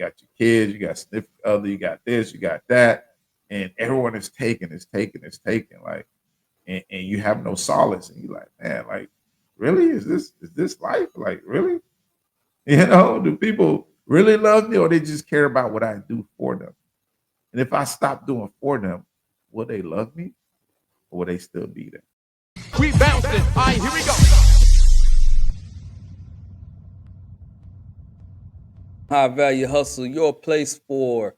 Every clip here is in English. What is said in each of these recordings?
got your kids, you got significant other, you got this, you got that, and everyone is taking, like, and you have no solace, and you like, man, like, really, is this life? Like, really, do people really love me, or they just care about what I do for them? And if I stop doing for them, will they love me, or will they still be there? We bouncing. All right, here we go. High Value Hustle, your place for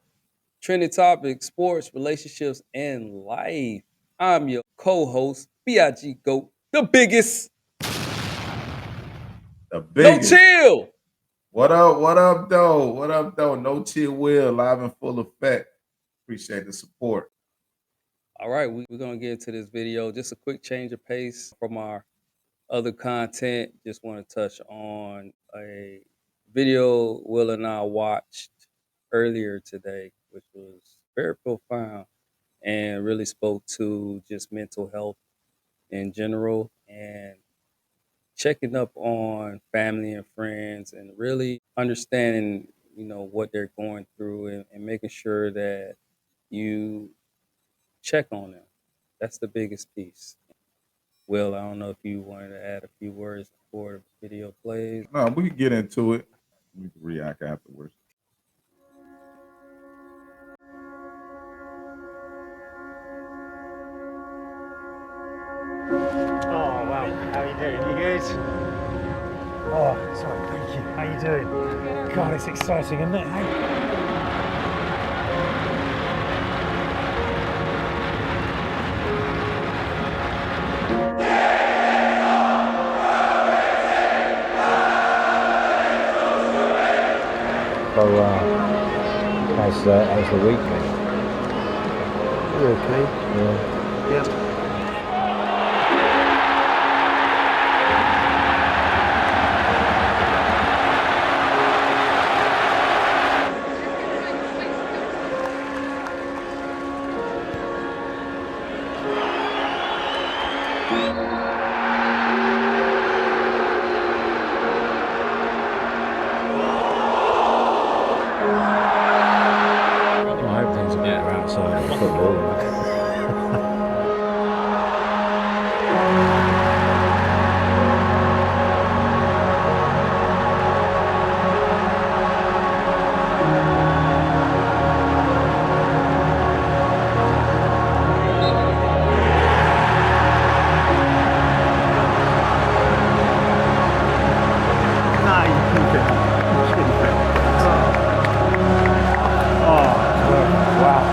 trending topics, sports, relationships, and life. I'm your co-host, BIG GOAT, the biggest. The No biggest. chill. What up? What up, though? What up, though? No Chill Will, live in full effect. Appreciate the support. All right, we're going to get into this video. Just a quick change of pace from our other content. Just want to touch on a video Will and I watched earlier today, which was very profound and really spoke to just mental health in general and checking up on family and friends and really understanding, what they're going through and making sure that you check on them. That's the biggest piece. Will, I don't know if you wanted to add a few words before the video plays. No, we can get into it. We can react afterwards. Oh wow, how are you doing? You good? Oh, sorry, thank you. How you doing? God, it's exciting, isn't it? Hey? So, how's the week been? Okay. Yeah. Yeah. I hope things are better outside of football. No, you keep it. You keep it. Oh, wow.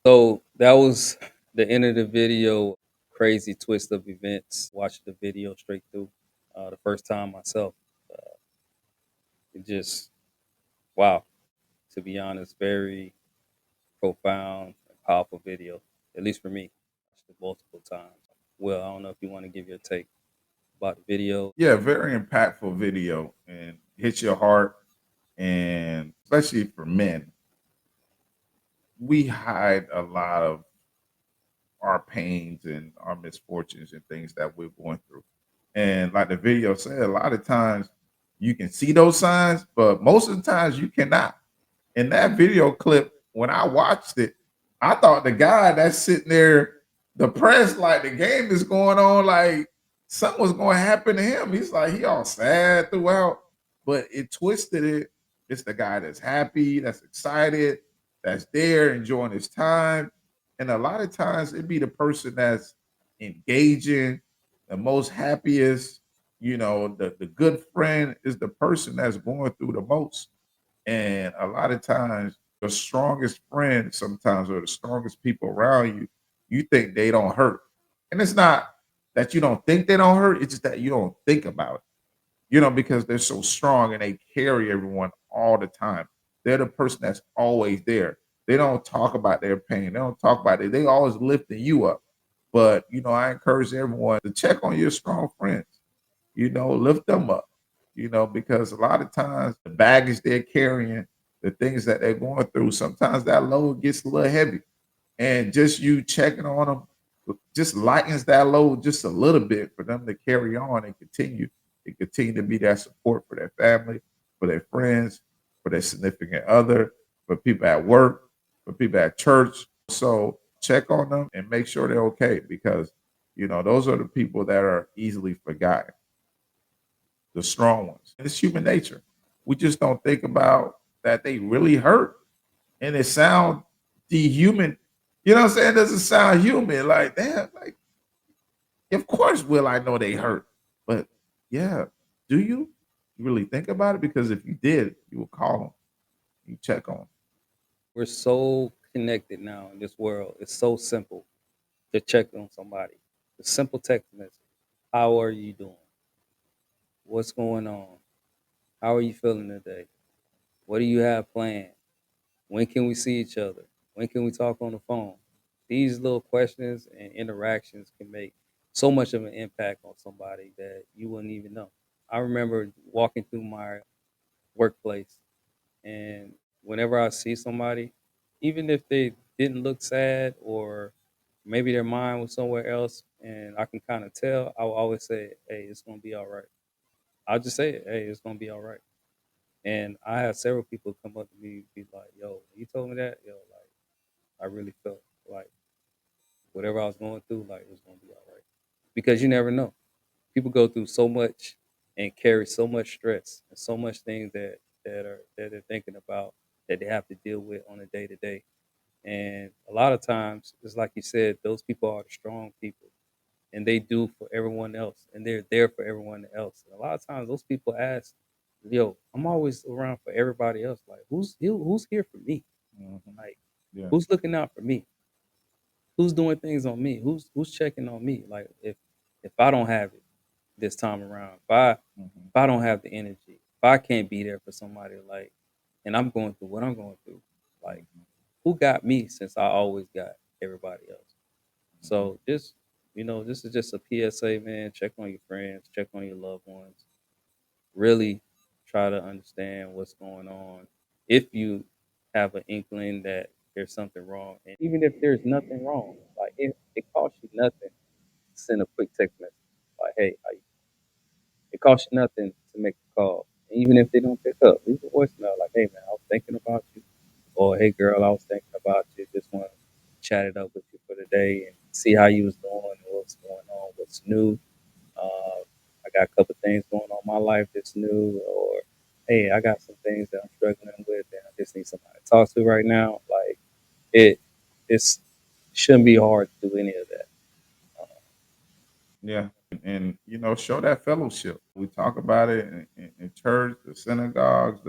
So that was the end of the video. Crazy twist of events. Watched the video straight through the first time myself. It just, wow, to be honest, very profound and powerful video, at least for me. Watched it multiple times. Well, I don't know if you want to give your take about the video. Yeah, very impactful video and hits your heart. And especially for men, we hide a lot of our pains and our misfortunes and things that we're going through. And like the video said, a lot of times you can see those signs, but most of the times you cannot. In that video clip, when I watched it, I thought the guy that's sitting there depressed, like the game is going on, like something was going to happen to him. He's like, he all sad throughout, but it twisted it. It's the guy that's happy, that's excited, that's there enjoying his time. And a lot of times it'd be the person that's engaging, the most happiest, the good friend is the person that's going through the most. And a lot of times, the strongest friends sometimes or the strongest people around you, you think they don't hurt. And it's not that you don't think they don't hurt, it's just that you don't think about it, because they're so strong and they carry everyone all the time. They're the person that's always there. They don't talk about their pain. They don't talk about it. They always lifting you up. But I encourage everyone to check on your strong friends. Lift them up. Because a lot of times the baggage they're carrying, the things that they're going through, sometimes that load gets a little heavy. And just you checking on them just lightens that load just a little bit for them to carry on and continue to be that support for their family, for their friends, for their significant other, for people at work, for people at church. So check on them and make sure they're okay because those are the people that are easily forgotten, the strong ones. And it's human nature. We just don't think about that they really hurt and it sound dehuman. You know what I'm saying? It doesn't sound human. Like, damn, like, of course will I know they hurt. But yeah, do you? You really think about it? Because if you did, you would call them, you check on them. We're so connected now in this world. It's so simple to check on somebody. A simple text message. How are you doing? What's going on? How are you feeling today? What do you have planned? When can we see each other? When can we talk on the phone? These little questions and interactions can make so much of an impact on somebody that you wouldn't even know. I remember walking through my workplace, and whenever I see somebody, even if they didn't look sad or maybe their mind was somewhere else, and I can kind of tell, I will always say, "Hey, it's gonna be all right." I'll just say it, "Hey, it's gonna be all right." And I had several people come up to me and be like, "Yo, when you told me that, yo, like I really felt like whatever I was going through, like it was gonna be all right." Because you never know. People go through so much and carry so much stress and so much things that they're thinking about that they have to deal with on a day to day. And a lot of times, it's like you said, those people are the strong people, and they do for everyone else, and they're there for everyone else. And a lot of times, those people ask, "Yo, I'm always around for everybody else. Like, who's here for me? Mhm. Like, Yeah. who's looking out for me? Who's doing things on me? Who's checking on me? Like, if I don't have it this time around, Mhm. if I don't have the energy, if I can't be there for somebody, like, and I'm going through what I'm going through, like, Mhm. who got me since I always got everybody else?" Mhm. So just this is just a PSA, man. Check on your friends, check on your loved ones. Really try to understand what's going on. If you have an inkling that there's something wrong, and even if there's nothing wrong, like it costs you nothing to send a quick text message, like, "Hey, how you?" It costs you nothing to make a call. And even if they don't pick up, leave a voicemail like, "Hey, man, I was thinking about you," or, "Hey, girl, I was thinking about you. Just want to chat it up with you for the day and see how you was doing and what's going on, what's new. I got a couple things going on in my life that's new," or, "Hey, I got some things that I'm struggling with and I just need somebody to talk to right now." Like it, it's shouldn't be hard to do any of that. Uh, Yeah. And show that fellowship. We talk about it in church, the synagogues,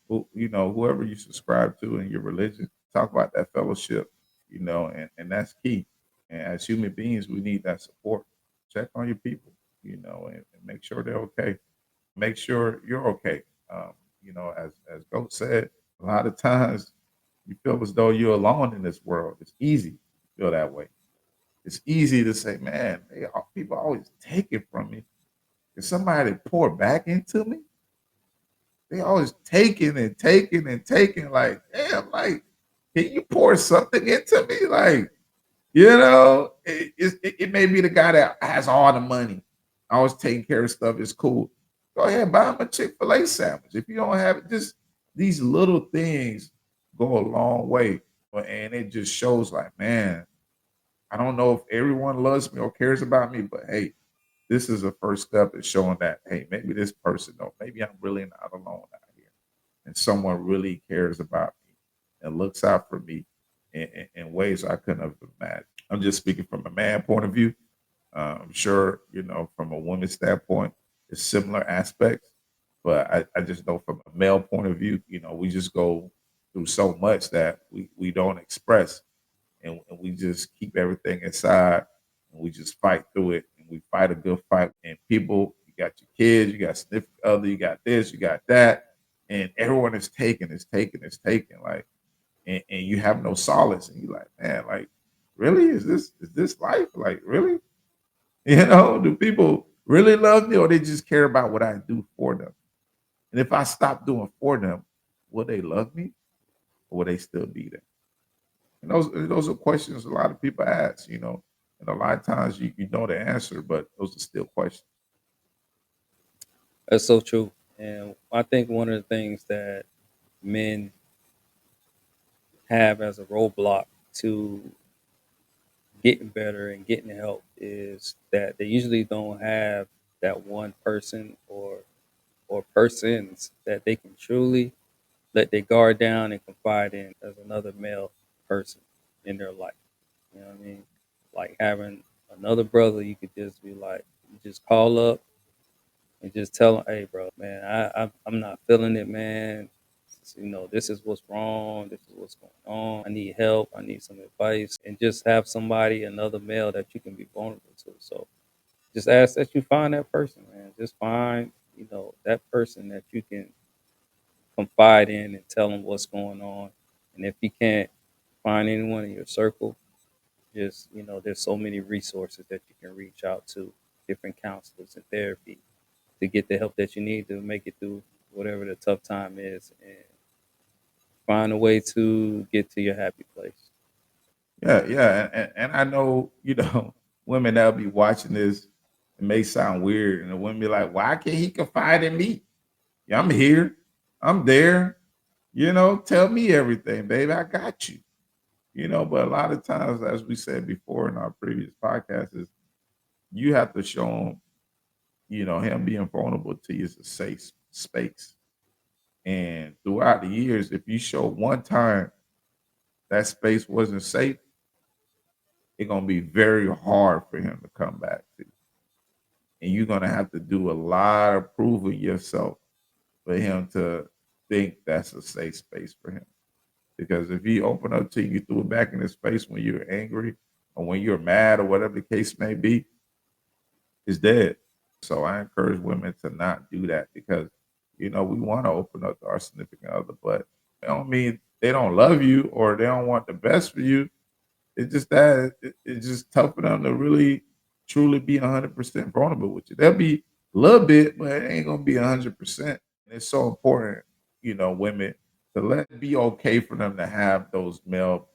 whoever you subscribe to in your religion, talk about that fellowship, and that's key. And as human beings, we need that support. Check on your people, and make sure they're okay. Make sure you're okay. As Goat said, a lot of times you feel as though you're alone in this world. It's easy to feel that way. It's easy to say, man, people always take it from me. If somebody pour back into me, they always taking and taking and taking. Like, damn, like, can you pour something into me? Like, it may be the guy that has all the money, always taking care of stuff. It's cool. Go ahead, buy him a Chick-fil-A sandwich. If you don't have it, just these little things go a long way. And it just shows like, man, I don't know if everyone loves me or cares about me, but hey, this is a first step in showing that, hey, maybe this person, though, maybe I'm really not alone out here. And someone really cares about me and looks out for me in ways I couldn't have imagined. I'm just speaking from a man point of view. I'm sure, from a woman's standpoint, it's similar aspects. But I just know from a male point of view, we just go through so much that we don't express and we just keep everything inside and we just fight through it and we fight a good fight. And people, you got your kids, you got significant other, you got this, you got that. and everyone is taking, like, and you have no solace, and you like, man, like, really, is this life? Like, really? Do people really love me, or they just care about what I do for them? And if I stop doing for them, will they love me, or will they still be there? And those are questions a lot of people ask, and a lot of times you know the answer, but those are still questions. That's so true. And I think one of the things that men have as a roadblock to getting better and getting help is that they usually don't have that one person or persons that they can truly let their guard down and confide in as another male person in their life. You know what I mean? Like having another brother, you could just be like, you just call up and just tell them, "Hey, bro, man, I'm not feeling it, man. This is what's wrong. This is what's going on. I need help. I need some advice." And just have somebody, another male that you can be vulnerable to. So just ask that you find that person, man. Just find, that person that you can confide in and tell them what's going on. And if you can't find anyone in your circle, just, there's so many resources that you can reach out to, different counselors and therapy to get the help that you need to make it through whatever the tough time is and find a way to get to your happy place. Yeah, yeah, and I know, women that'll be watching this. It may sound weird, and the women be like, "Why can't he confide in me? Yeah, I'm here, I'm there. Tell me everything, baby. I got you." But a lot of times, as we said before in our previous podcasts, is you have to show him, him being vulnerable to you is a safe space. And throughout the years, if you show one time that space wasn't safe, it's gonna be very hard for him to come back to. And you're gonna have to do a lot of proving yourself for him to think that's a safe space for him. Because if he open up to you, you threw it back in his face when you're angry or when you're mad or whatever the case may be, it's dead. So I encourage women to not do that because we want to open up to our significant other, but it don't mean they don't love you or they don't want the best for you. It's just that it's just tough for them to really truly be 100% vulnerable with you. They'll be a little bit, but it ain't gonna be 100%. And it's so important, women to let it be okay for them to have those male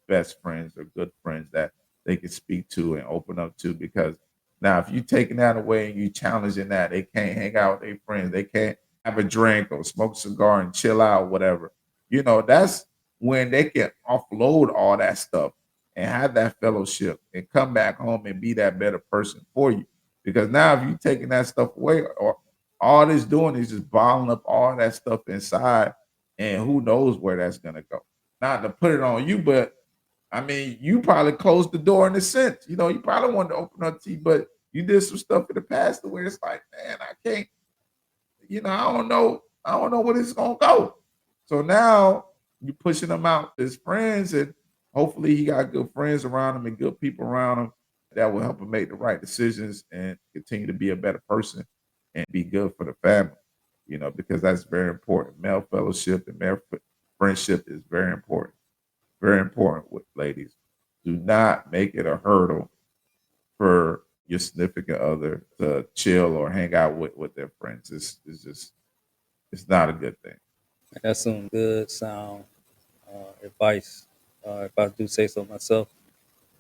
best friends or good friends that they can speak to and open up to. Because now, if you taking that away and you challenging that, they can't hang out with their friends, they can't have a drink or smoke a cigar and chill out, whatever. That's when they can offload all that stuff and have that fellowship and come back home and be that better person for you. Because now, if you taking that stuff away, or all it's doing is just bottling up all that stuff inside, and who knows where that's gonna go. Not to put it on you, but I mean, you probably closed the door in a sense. You probably wanted to open up to you, but you did some stuff in the past where it's like, man, I can't, I don't know. I don't know where this is gonna go. So now you're pushing him out as friends, and hopefully he got good friends around him and good people around him that will help him make the right decisions and continue to be a better person and be good for the family. Because that's very important. Male fellowship and male friendship is very important with ladies. Do not make it a hurdle for your significant other to chill or hang out with their friends. It's not a good thing. That's some good sound advice. If I do say so myself,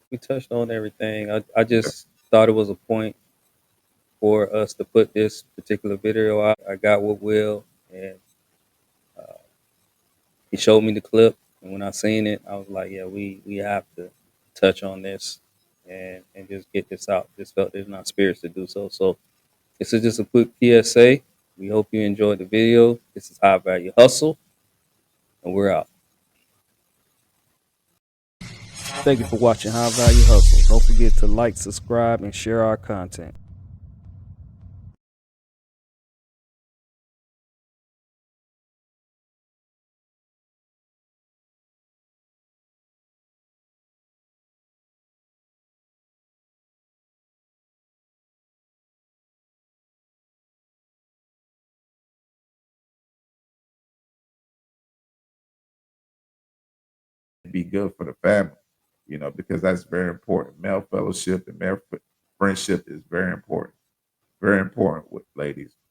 we touched on everything. I Yeah. just thought it was a point for us to put this particular video out. I got with Will, and he showed me the clip, and when I seen it, I was like, yeah, we have to touch on this and just get this out. Just felt it in our spirits to do so. So this is just a quick PSA. We hope you enjoyed the video. This is High Value Hustle, and we're out. Thank you for watching High Value Hustle. Don't forget to like, subscribe, and share our content. be good for the family, because that's very important. Male fellowship and male friendship is very important with ladies.